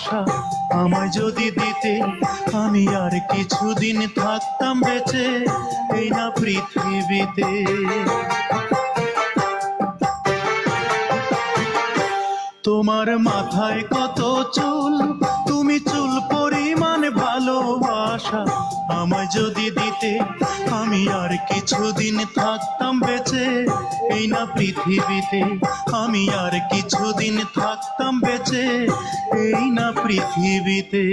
ভালোবাসা আমায় যদি দিতে, আমি আর কিছুদিন থাকতাম বেঁচে এই না পৃথিবীতে। তোমার মাথায় কত চুল, তুমি চুল পরিমাণ ভালোবাসা আমায় যদি দিতে, আমি আর কিছুদিন থাকতাম বেঁচে এই না পৃথিবীতে। আমি আর কিছুদিন থাকতাম বেঁচে এই না পৃথিবীতে।